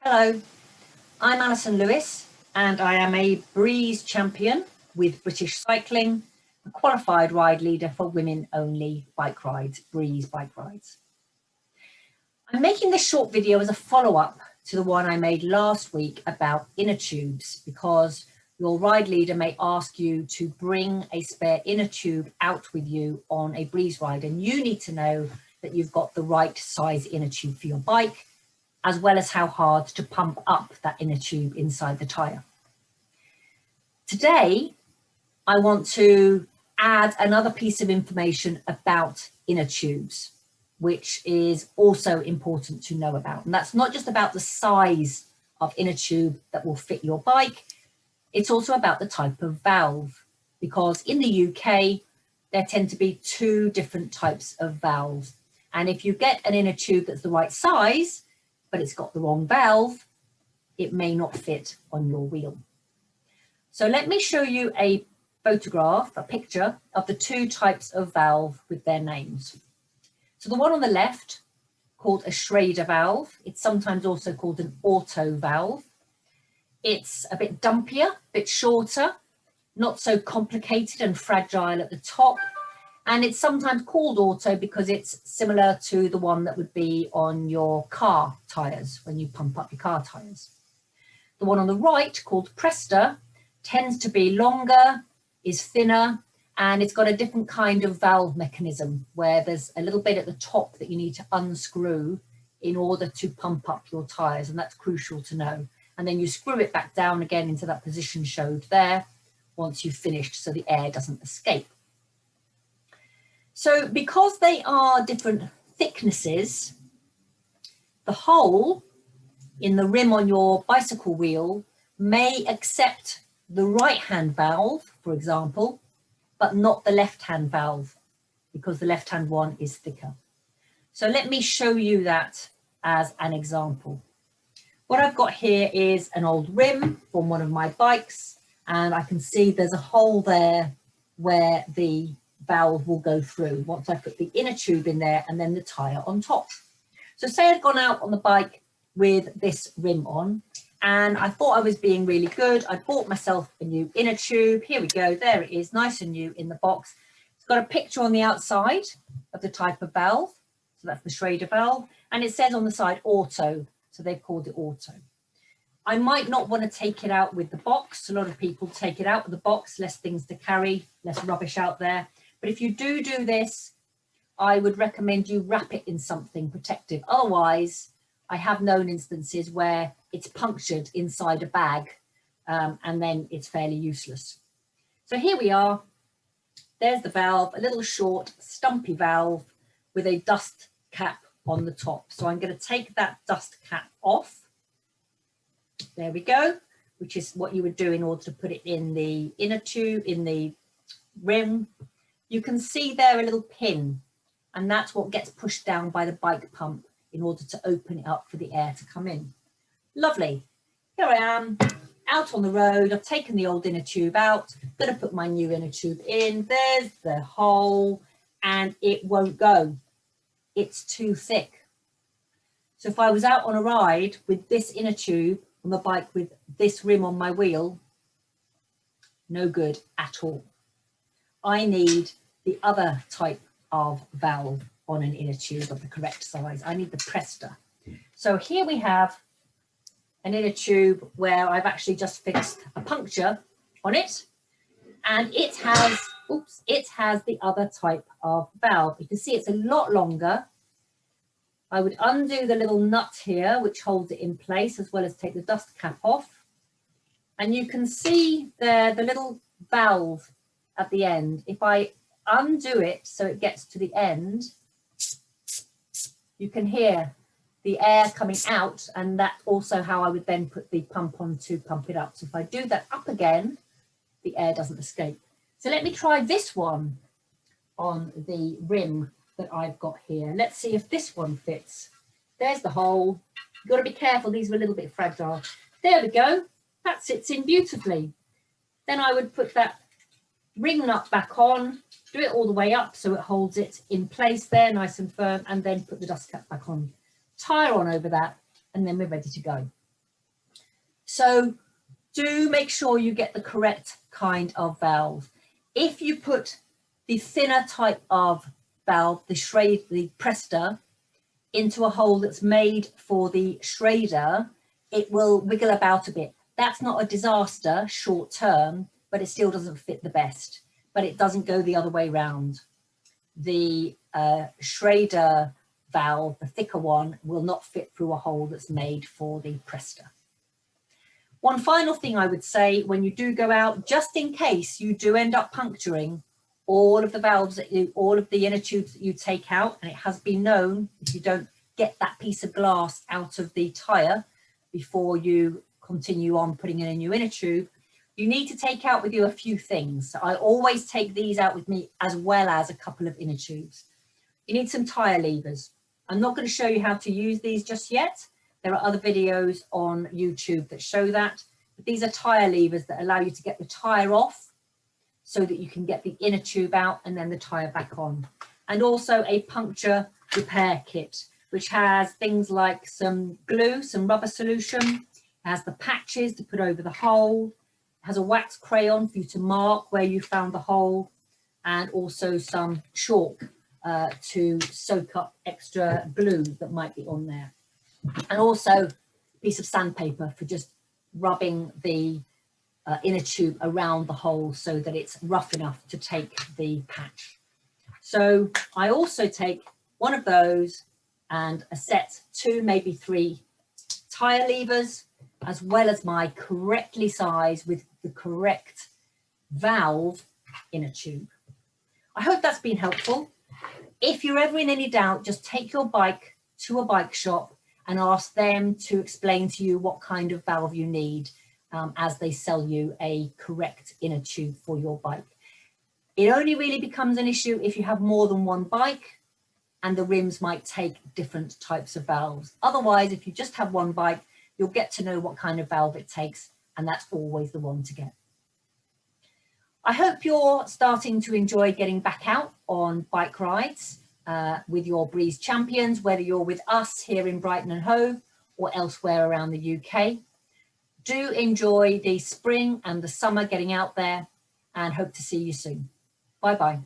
Hello, I'm Alison Lewis and I am a Breeze champion with British Cycling, a qualified ride leader for women only bike rides, Breeze bike rides. I'm making this short video as a follow-up to the one I made last week about inner tubes, because your ride leader may ask you to bring a spare inner tube out with you on a Breeze ride, and you need to know that you've got the right size inner tube for your bike, as well as how hard to pump up that inner tube inside the tyre. Today, I want to add another piece of information about inner tubes, which is also important to know about. And that's not just about the size of inner tube that will fit your bike, it's also about the type of valve, because in the UK, there tend to be two different types of valves. And if you get an inner tube that's the right size, but it's got the wrong valve, it may not fit on your wheel. So let me show you a photograph, a picture of the two types of valve with their names. So the one on the left, called a Schrader valve, it's sometimes also called an auto valve. It's a bit dumpier, a bit shorter, not so complicated and fragile at the top. And it's sometimes called auto because it's similar to the one that would be on your car tyres when you pump up your car tyres. The one on the right, called Presta, tends to be longer, is thinner, and it's got a different kind of valve mechanism where there's a little bit at the top that you need to unscrew in order to pump up your tyres, and that's crucial to know. And then you screw it back down again into that position showed there once you've finished, so the air doesn't escape. So because they are different thicknesses, the hole in the rim on your bicycle wheel may accept the right-hand valve, for example, but not the left-hand valve, because the left-hand one is thicker. So let me show you that as an example. What I've got here is an old rim from one of my bikes, and I can see there's a hole there where the valve will go through once I put the inner tube in there and then the tyre on top. So say I'd gone out on the bike with this rim on and I thought I was being really good. I bought myself a new inner tube. Here we go, there it is, nice and new in the box. It's got a picture on the outside of the type of valve, so that's the Schrader valve, and it says on the side auto, so they've called it auto. I might not want to take it out with the box. A lot of people take it out with the box, less things to carry, less rubbish out there. But if you do this, I would recommend you wrap it in something protective. Otherwise, I have known instances where it's punctured inside a bag and then it's fairly useless. So here we are. There's the valve, a little short, stumpy valve with a dust cap on the top. So I'm going to take that dust cap off. There we go, which is what you would do in order to put it in the inner tube, in the rim. You can see there a little pin, and that's what gets pushed down by the bike pump in order to open it up for the air to come in. Lovely. Here I am, out on the road. I've taken the old inner tube out. I'm going to put my new inner tube in. There's the hole, and it won't go. It's too thick. So if I was out on a ride with this inner tube on the bike with this rim on my wheel, no good at all. I need the other type of valve on an inner tube of the correct size. I need the Presta. So here we have an inner tube where I've actually just fixed a puncture on it, and it has the other type of valve. You can see it's a lot longer. I would undo the little nut here, which holds it in place, as well as take the dust cap off. And you can see there the little valve at the end. If I undo it so it gets to the end, you can hear the air coming out, and that's also how I would then put the pump on to pump it up. So if I do that up again, the air doesn't escape. So let me try this one on the rim that I've got here. Let's see if this one fits. There's the hole. You've got to be careful, these are a little bit fragile. There we go, that sits in beautifully. Then I would put that ring nut back on, do it all the way up so it holds it in place there, nice and firm, and then put the dust cap back on. Tyre on over that, and then we're ready to go. So do make sure you get the correct kind of valve. If you put the thinner type of valve, the Presta, into a hole that's made for the Schrader, it will wiggle about a bit. That's not a disaster short term, but it still doesn't fit the best. But it doesn't go the other way round. The Schrader valve, the thicker one, will not fit through a hole that's made for the Presta. One final thing I would say, when you do go out, just in case you do end up puncturing all of the valves all of the inner tubes that you take out, and it has been known, if you don't get that piece of glass out of the tyre before you continue on putting in a new inner tube, you need to take out with you a few things. So I always take these out with me, as well as a couple of inner tubes. You need some tyre levers. I'm not going to show you how to use these just yet. There are other videos on YouTube that show that. But these are tyre levers that allow you to get the tyre off so that you can get the inner tube out and then the tyre back on. And also a puncture repair kit, which has things like some glue, some rubber solution. It has the patches to put over the hole. It has a wax crayon for you to mark where you found the hole, and also some chalk to soak up extra glue that might be on there. And also a piece of sandpaper for just rubbing the inner tube around the hole so that it's rough enough to take the patch. So I also take one of those and a set, 2, maybe 3 tyre levers, as well as my correctly sized with the correct valve inner tube. I hope that's been helpful. If you're ever in any doubt, just take your bike to a bike shop and ask them to explain to you what kind of valve you need as they sell you a correct inner tube for your bike. It only really becomes an issue if you have more than one bike and the rims might take different types of valves. Otherwise, if you just have one bike, you'll get to know what kind of valve it takes, and that's always the one to get. I hope you're starting to enjoy getting back out on bike rides with your Breeze champions, whether you're with us here in Brighton and Hove or elsewhere around the UK. Do enjoy the spring and the summer getting out there, and hope to see you soon. Bye-bye.